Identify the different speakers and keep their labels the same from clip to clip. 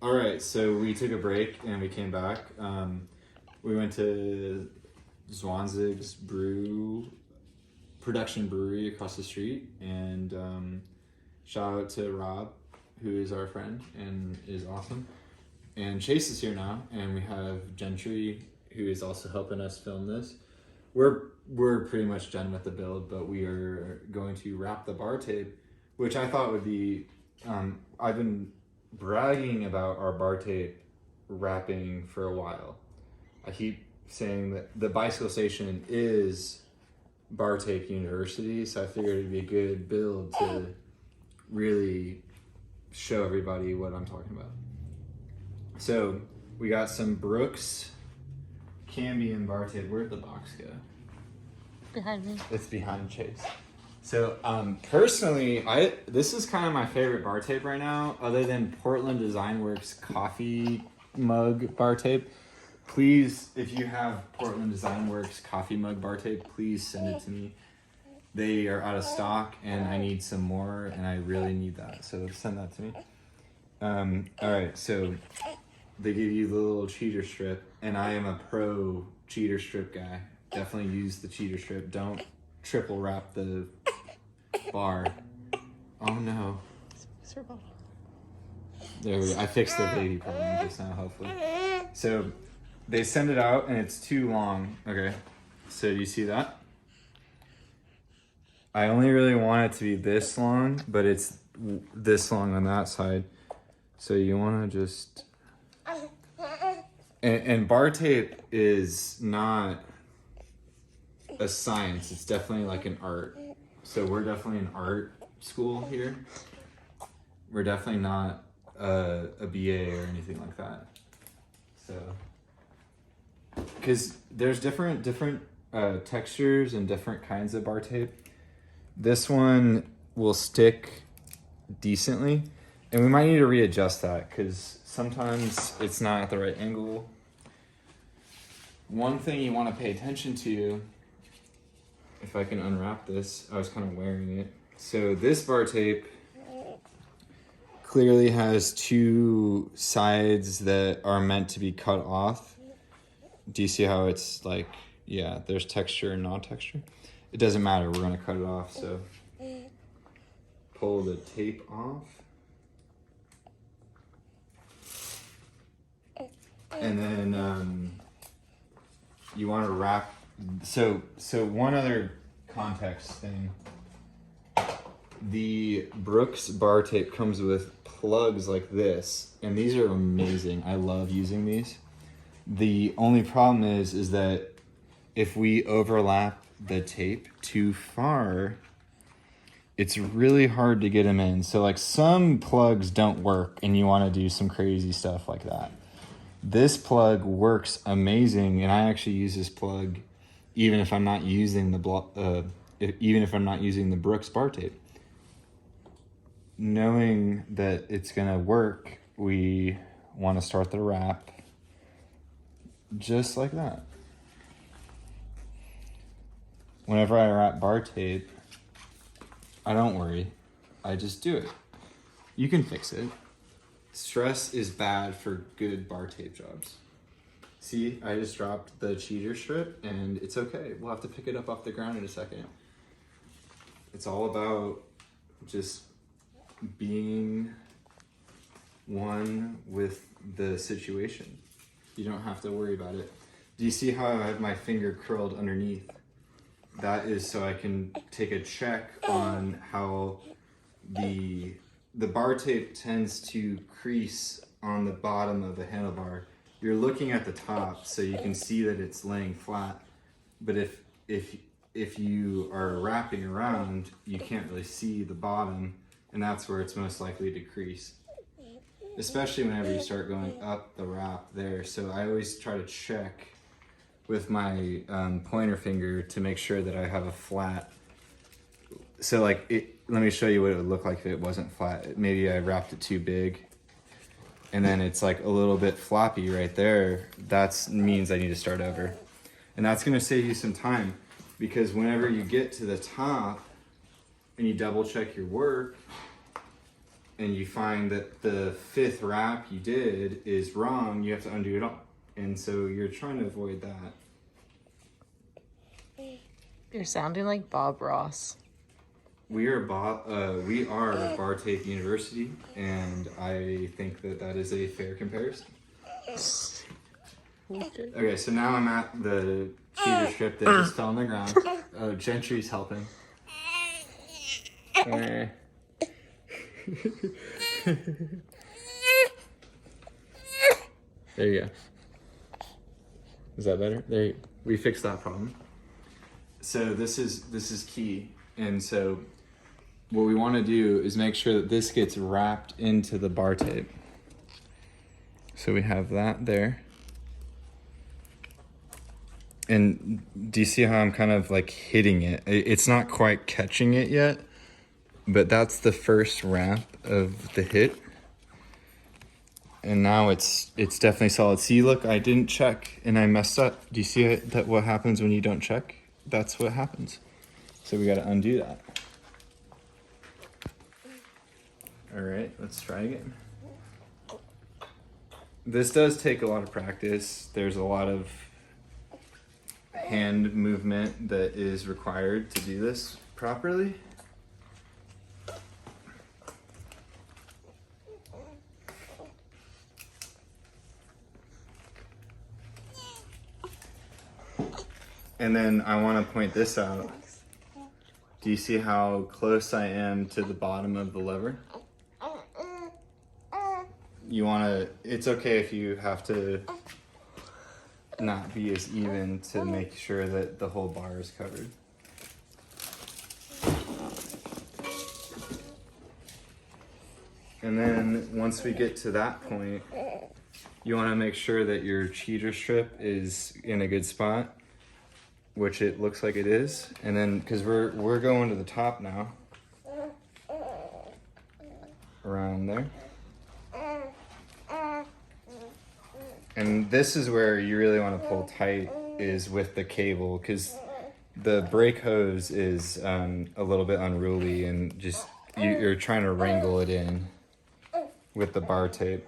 Speaker 1: All right, so we took a break and we came back. We went to Zwanzig's production brewery across the street, and shout out to Rob, who is our friend and is awesome. And Chase is here now, and we have Gentry, who is also helping us film this. We're pretty much done with the build, but we are going to wrap the bar tape, which I thought would be. I've been bragging about our bar tape wrapping for a while. I keep saying that the bicycle station is bar tape university, so I figured it'd be a good build to really show everybody what I'm talking about. So we got some Brooks Cambium bar tape. Where'd the box go?
Speaker 2: Behind me.
Speaker 1: It's behind Chase. So personally, this is kind of my favorite bar tape right now, other than Portland Design Works coffee mug bar tape. Please, if you have Portland Design Works coffee mug bar tape, please send it to me. They are out of stock and I need some more, and I really need that, so send that to me. All right, so they give you the little cheater strip, and I am a pro cheater strip guy. Definitely use the cheater strip. Don't triple wrap the bar. Oh no. There we go. I fixed the baby problem just now, hopefully. So they send it out and it's too long. Okay, so you see that? I only really want it to be this long, but it's this long on that side. So you want to just... And bar tape is not a science. It's definitely like an art. So we're definitely an art school here. We're definitely not a BA or anything like that. So, because there's different textures and different kinds of bar tape. This one will stick decently, and we might need to readjust that because sometimes it's not at the right angle. One thing you want to pay attention to, if I can unwrap this, I was kind of wearing it. So this bar tape clearly has two sides that are meant to be cut off. Do you see how it's like, yeah, there's texture and non-texture? It doesn't matter, we're gonna cut it off, so pull the tape off. And then you want to wrap. So one other context thing. The Brooks bar tape comes with plugs like this, and these are amazing. I love using these. The only problem is that if we overlap the tape too far, it's really hard to get them in. So like some plugs don't work and you want to do some crazy stuff like that. This plug works amazing, and I actually use this plug even if I'm not using the Brooks bar tape. Knowing that it's gonna work, we want to start the wrap just like that. Whenever I wrap bar tape, I don't worry, I just do it. You can fix it. Stress is bad for good bar tape jobs. See, I just dropped the cheater strip and it's okay. We'll have to pick it up off the ground in a second. It's all about just being one with the situation. You don't have to worry about it. Do you see how I have my finger curled underneath? That is so I can take a check on how the bar tape tends to crease on the bottom of the handlebar. You're looking at the top so you can see that it's laying flat, but if you are wrapping around, you can't really see the bottom, and that's where it's most likely to crease, especially whenever you start going up the wrap there. So I always try to check with my pointer finger to make sure that I have a flat. So like, let me show you what it would look like if it wasn't flat. Maybe I wrapped it too big, and then it's like a little bit floppy right there. That means I need to start over. And that's gonna save you some time, because whenever you get to the top and you double check your work, and you find that the 5th wrap you did is wrong, you have to undo it all. And so you're trying to avoid that.
Speaker 2: You're sounding like Bob Ross.
Speaker 1: We are Bar Tape University, and I think that that is a fair comparison. Okay, so now I'm at the cheater strip that just fell on the ground. Oh, Gentry's helping. Eh. There you go. Is that better? We fixed that problem. So this is key, and so what we want to do is make sure that this gets wrapped into the bar tape. So we have that there. And do you see how I'm kind of like hitting it? It's not quite catching it yet, but that's the first wrap of the hit. And now it's definitely solid. See, look, I didn't check and I messed up. Do you see it, that what happens when you don't check? That's what happens. So we got to undo that. All right, let's try again. This does take a lot of practice. There's a lot of hand movement that is required to do this properly. And then I want to point this out. Do you see how close I am to the bottom of the lever? You want to, it's okay if you have to not be as even to make sure that the whole bar is covered. And then once we get to that point, you want to make sure that your cheater strip is in a good spot, which it looks like it is. And then, because we're going to the top now, around there. And this is where you really want to pull tight, is with the cable, because the brake hose is a little bit unruly, and just you're trying to wrangle it in with the bar tape.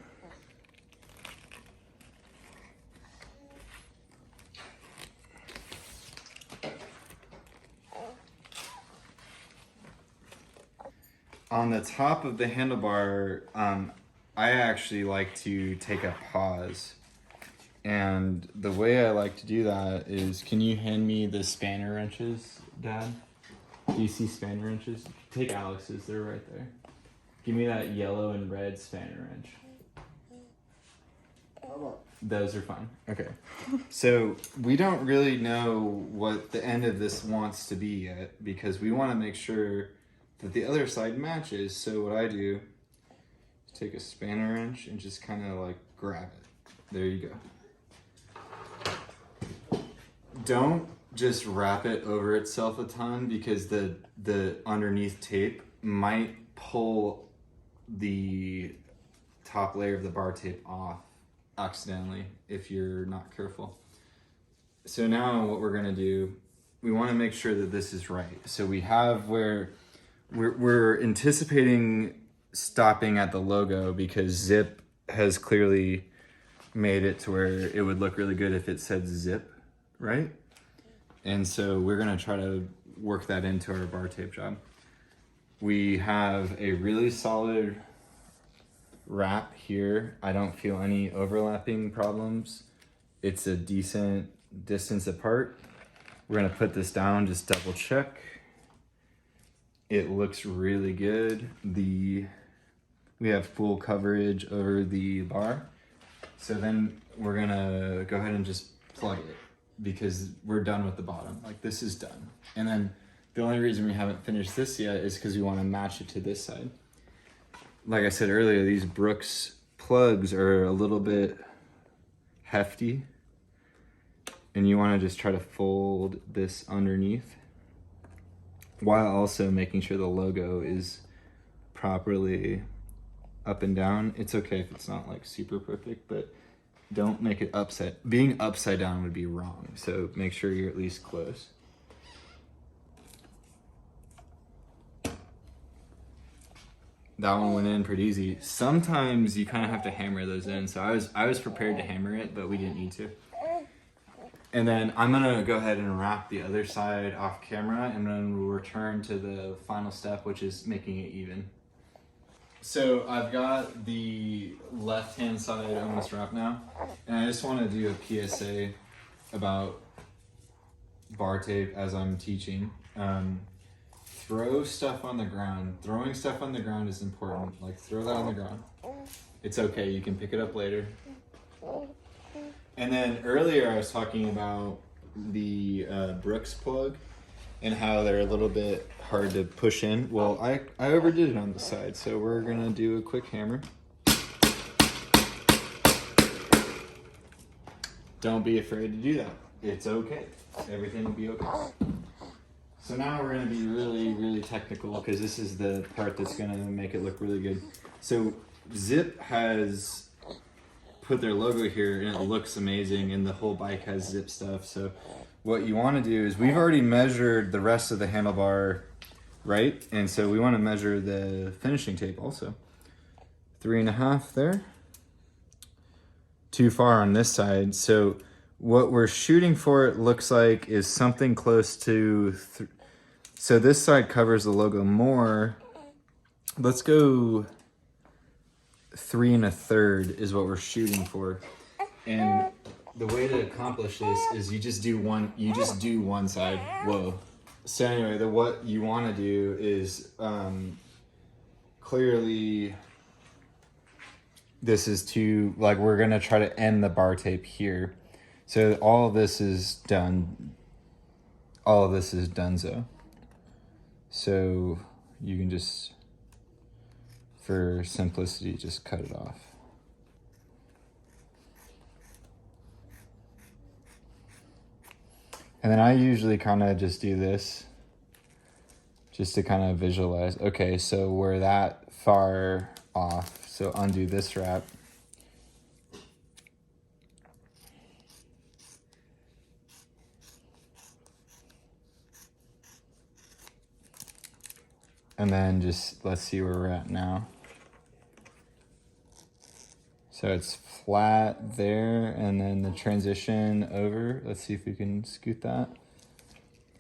Speaker 1: On the top of the handlebar, I actually like to take a pause. And the way I like to do that is, can you hand me the spanner wrenches, Dad? Do you see spanner wrenches? Take Alex's, they're right there. Give me that yellow and red spanner wrench. Those are fine. Okay. So we don't really know what the end of this wants to be yet, because we want to make sure that the other side matches. So what I do is take a spanner wrench and just kind of like grab it. There you go. Don't just wrap it over itself a ton, because the underneath tape might pull the top layer of the bar tape off accidentally if you're not careful. So now what we're gonna do, we wanna make sure that this is right. So we have where we're anticipating stopping at the logo, because Zip has clearly made it to where it would look really good if it said Zip, right? And so we're gonna try to work that into our bar tape job. We have a really solid wrap here. I don't feel any overlapping problems. It's a decent distance apart. We're gonna put this down, just double check. It looks really good. We have full coverage over the bar. So then we're gonna go ahead and just plug it, because we're done with the bottom. Like, this is done. And then the only reason we haven't finished this yet is because we want to match it to this side. Like I said earlier, these Brooks plugs are a little bit hefty, and you want to just try to fold this underneath while also making sure the logo is properly up and down. It's okay if it's not like super perfect, but don't make it upside. Being upside down would be wrong, so make sure you're at least close. that one went in pretty easy. Sometimes you kind of have to hammer those in. So I was prepared to hammer it, but we didn't need to. And then I'm gonna go ahead and wrap the other side off camera, and then we'll return to the final step, which is making it even. So I've got the left-hand side almost wrapped now, and I just want to do a PSA about bar tape as I'm teaching. Throw stuff on the ground. Throwing stuff on the ground is important. Like, throw that on the ground. It's okay, you can pick it up later. And then earlier I was talking about the Brooks plug and how they're a little bit hard to push in. Well, I overdid it on the side, so we're gonna do a quick hammer. Don't be afraid to do that. It's okay. Everything will be okay. So now we're gonna be really, really technical because this is the part that's gonna make it look really good. So Zip has put their logo here and it looks amazing, and the whole bike has Zip stuff. So what you want to do is, we've already measured the rest of the handlebar, right? And so we want to measure the finishing tape also. 3.5 there. Too far on this side. So what we're shooting for, it looks like, is something close to so this side covers the logo more. Let's go 3 1/3 is what we're shooting for. And the way to accomplish this is you just do one side. Whoa. So anyway, what you want to do is clearly this is we're gonna try to end the bar tape here. So all of this is done. All of this is donezo. So you can just, for simplicity, just cut it off. And then I usually kind of just do this, just to kind of visualize. Okay, so we're that far off. So undo this wrap. And then just, let's see where we're at now. So it's flat there, and then the transition over. Let's see if we can scoot that.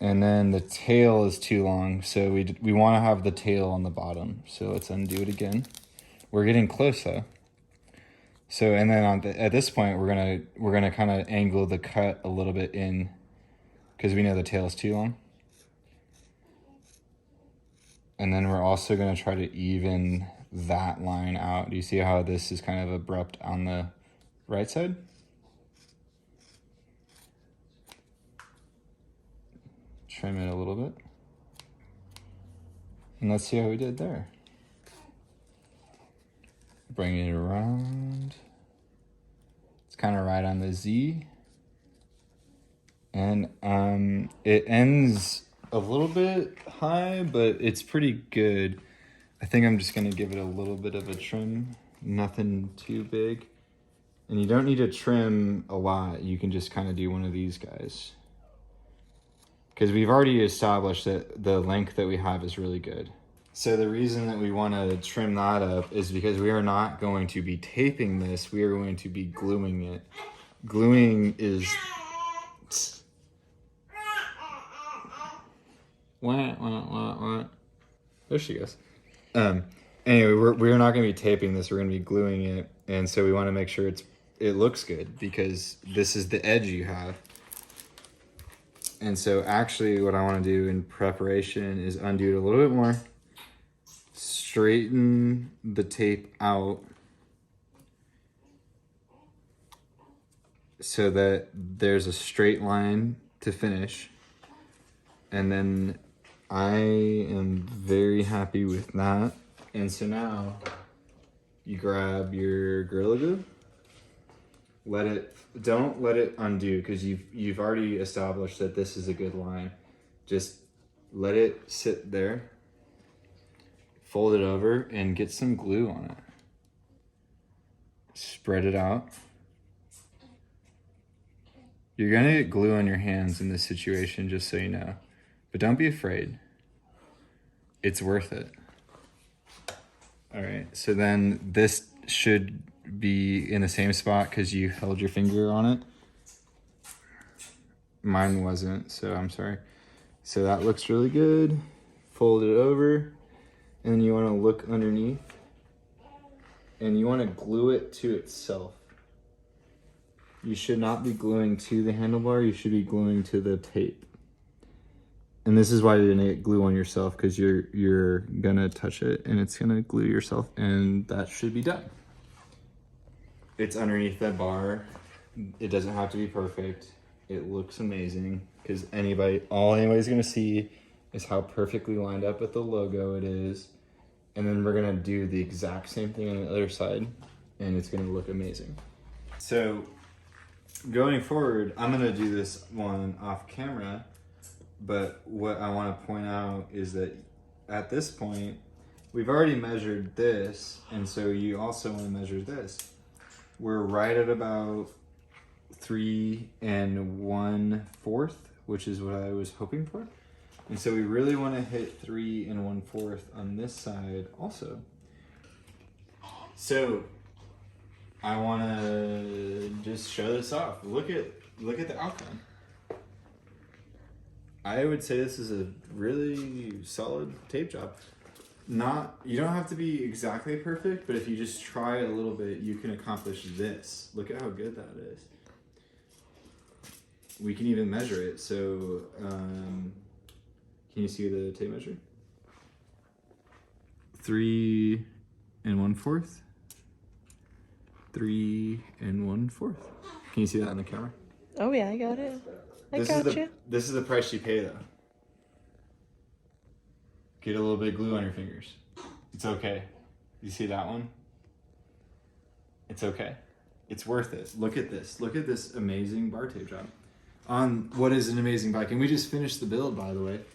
Speaker 1: And then the tail is too long, so we want to have the tail on the bottom. So let's undo it again. We're getting close though. So, and then at this point, we're gonna kind of angle the cut a little bit in, because we know the tail is too long. And then we're also gonna try to even that line out. Do you see how this is kind of abrupt on the right side? Trim it a little bit. And let's see how we did there. Bring it around. It's kind of right on the Z. And it ends a little bit high, but it's pretty good. I think I'm just gonna give it a little bit of a trim, nothing too big. And you don't need to trim a lot. You can just kind of do one of these guys, because we've already established that the length that we have is really good. So the reason that we want to trim that up is because we are not going to be taping this. We are going to be gluing it. Gluing is... What? There she goes. Anyway, we're not going to be taping this. We're going to be gluing it. And so we want to make sure it looks good, because this is the edge you have. And so actually what I want to do in preparation is undo it a little bit more. Straighten the tape out so that there's a straight line to finish. And then I am very happy with that. And so now you grab your Gorilla Glue. Don't let it undo, because you've already established that this is a good line. Just let it sit there. Fold it over and get some glue on it. Spread it out. You're gonna get glue on your hands in this situation, just so you know. But don't be afraid. It's worth it. All right, so then this should be in the same spot because you held your finger on it. Mine wasn't, so I'm sorry. So that looks really good. Fold it over, and then you want to look underneath, and you want to glue it to itself. You should not be gluing to the handlebar, you should be gluing to the tape. And this is why you're gonna get glue on yourself, because you're gonna touch it and it's gonna glue yourself, and that should be done. It's underneath that bar. It doesn't have to be perfect. It looks amazing because all anybody's gonna see is how perfectly lined up with the logo it is. And then we're gonna do the exact same thing on the other side, and it's gonna look amazing. So going forward, I'm gonna do this one off camera, but what I wanna point out is that at this point, we've already measured this, and so you also wanna measure this. We're right at about 3 1/4, which is what I was hoping for. And so we really want to hit 3 1/4 on this side also. So I want to just show this off. Look at the outcome. I would say this is a really solid tape job. You don't have to be exactly perfect, but if you just try a little bit, you can accomplish this. Look at how good that is. We can even measure it. So, can you see the tape measure? 3 1/4. 3 1/4. Can you see that on the camera?
Speaker 2: Oh yeah, I got it. I got you.
Speaker 1: This is the price you pay though. Get a little bit of glue on your fingers. It's okay. You see that one? It's okay. It's worth it. Look at this. Look at this amazing bar tape job on what is an amazing bike. And we just finished the build, by the way.